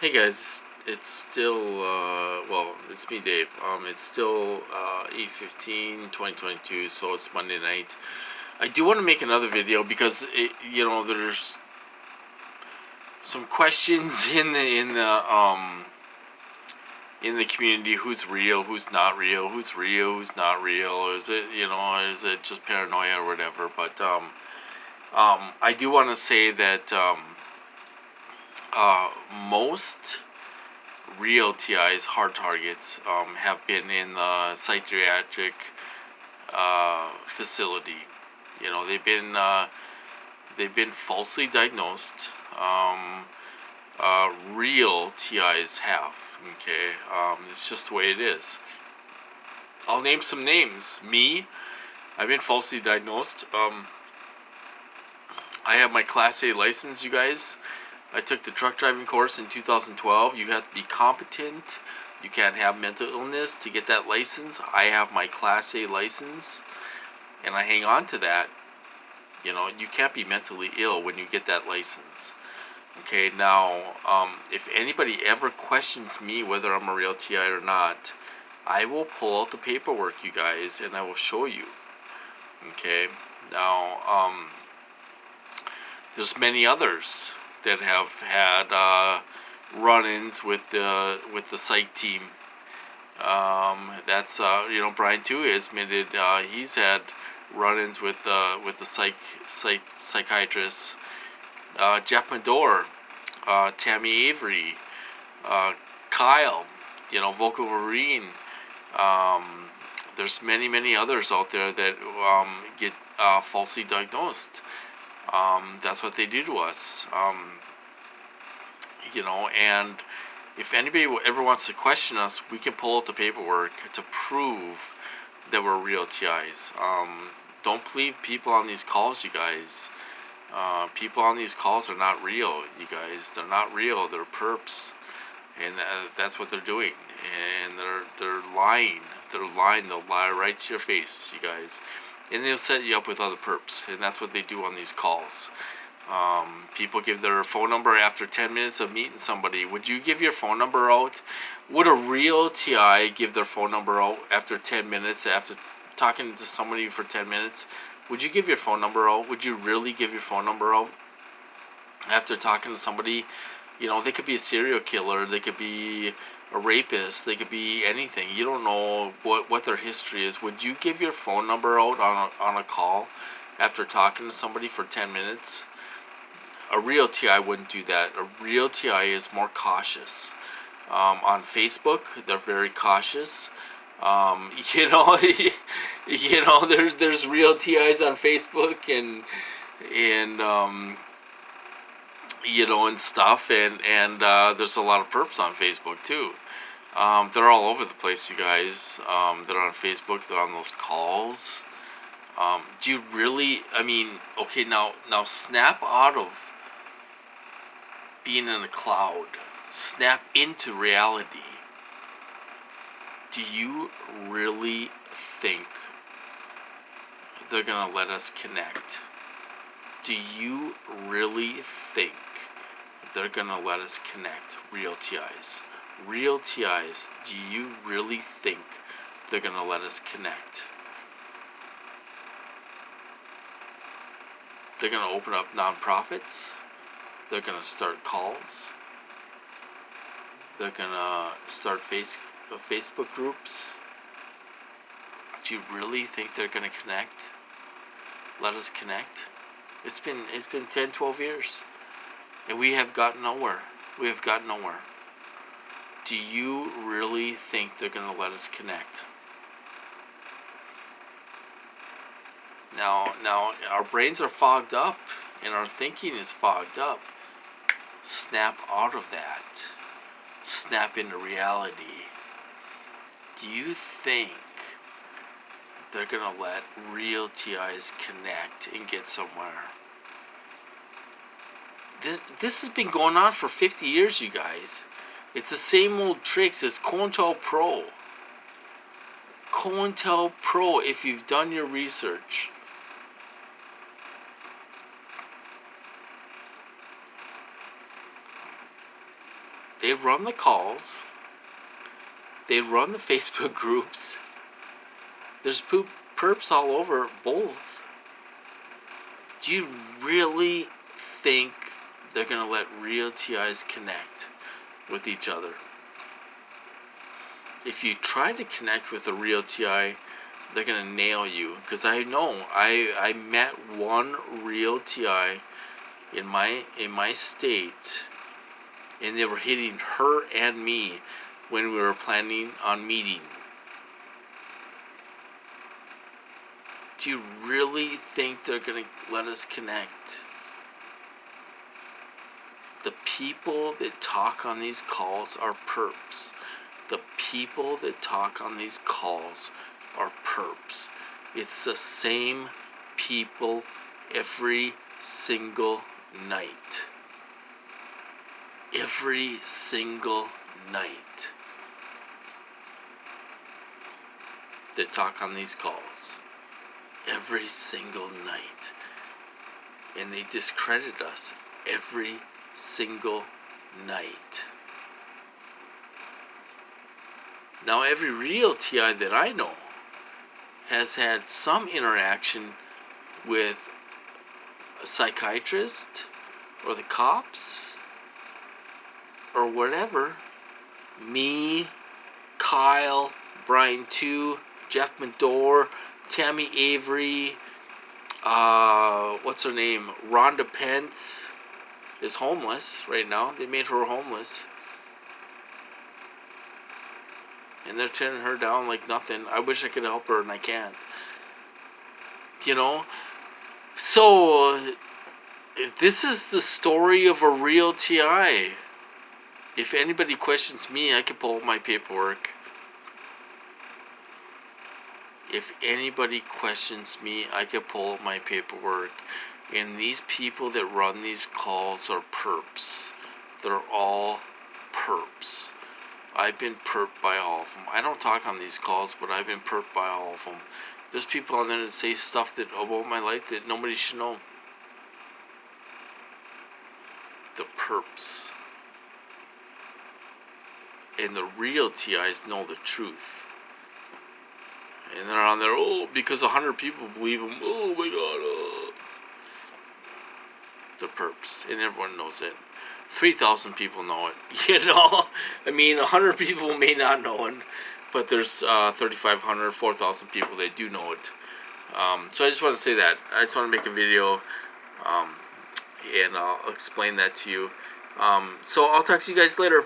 Hey guys, it's still, it's me, Dave. It's still 8/15/2022, so it's Monday night. I do want to make another video because there's some questions in the community. Who's real? Who's not real? Who's real? Who's not real? Is it just paranoia or whatever? But I do want to say that most real TIs, hard targets, have been in the psychiatric facility. They've been falsely diagnosed. Real TIs have. Okay, it's just the way it is. I'll name some names. Me, I've been falsely diagnosed. I have my Class A license, you guys. I took the truck driving course in 2012. You have to be competent. You can't have mental illness to get that license. I have my Class A license, and I hang on to that. You can't be mentally ill when you get that license. Okay, now, if anybody ever questions me whether I'm a real TI or not, I will pull out the paperwork, you guys, and I will show you. Okay, now, there's many others that have had run-ins with the psych team. That's Brian too admitted he's had run-ins with the psychiatrists. Jeff Medor, Tammy Avery, Kyle, Vocal Marine. There's many others out there that get falsely diagnosed. That's what they do to us. And if anybody ever wants to question us, we can pull out the paperwork to prove that we're real TIs. Don't believe people on these calls, you guys. People on these calls are not real, you guys. They're not real. They're perps, and that's what they're doing. And they're lying. They're lying. They'll lie right to your face, you guys. And they'll set you up with other perps, and that's what they do on these calls. People give their phone number after 10 minutes of meeting somebody. Would you give your phone number out? Would a real TI give their phone number out after 10 minutes, after talking to somebody for 10 minutes? Would you give your phone number out? Would you really give your phone number out after talking to somebody? They could be a serial killer. They could be a rapist. They could be anything. You don't know what their history is. Would you give your phone number out on a call after talking to somebody for 10 minutes? A real TI wouldn't do that. A real TI is more cautious. On Facebook, they're very cautious. There's real TIs on Facebook and and stuff, and there's a lot of perps on Facebook too. They're all over the place, you guys. They're on Facebook. They're on those calls. Do you really? I mean, okay, now snap out of being in a cloud. Snap into reality. Do you really think they're gonna let us connect? Do you really think they're gonna let us connect? Real TIs. Real TIs, do you really think they're gonna let us connect? They're gonna open up nonprofits. They're gonna start calls. They're gonna start Facebook groups. Do you really think they're gonna connect? Let us connect? It's been 10, 12 years, and we have gotten nowhere. We have gotten nowhere. Do you really think they're gonna let us connect? Now, our brains are fogged up, and our thinking is fogged up. Snap out of that. Snap into reality. Do you think they're gonna let real TIs connect and get somewhere? This has been going on for 50 years, you guys. It's the same old tricks as COINTELPRO. COINTELPRO, if you've done your research. They run the calls. They run the Facebook groups. There's perps all over both. Do you really think they're going to let real TIs connect with each other? If you try to connect with a real TI, they're going to nail you. Because I know, I met one real TI in my state, and they were hitting her and me when we were planning on meeting. Do you really think they're going to let us connect? The people that talk on these calls are perps. The people that talk on these calls are perps. It's the same people every single night. Every single night. That talk on these calls. Every single night. And they discredit us every single night. Now, every real TI that I know has had some interaction with a psychiatrist or the cops or whatever. Me, Kyle, Brian 2, Jeff Medor, Tammy Avery, what's her name? Rhonda Pence is homeless right now. They made her homeless. And they're tearing her down like nothing. I wish I could help her and I can't. You know? So, if this is the story of a real TI. If anybody questions me, I can pull up my paperwork. If anybody questions me, I can pull up my paperwork. And these people that run these calls are perps. They're all perps. I've been perped by all of them. I don't talk on these calls, but I've been perped by all of them. There's people on there that say stuff that about my life that nobody should know. The perps. And the real TIs know the truth. And they're on there, oh, because 100 people believe them. Oh my God. The perps. And everyone knows it. 3,000 people know it. You know? I mean, 100 people may not know it. But there's 3,500, 4,000 people that do know it. So I just want to say that. I just want to make a video. And I'll explain that to you. So I'll talk to you guys later.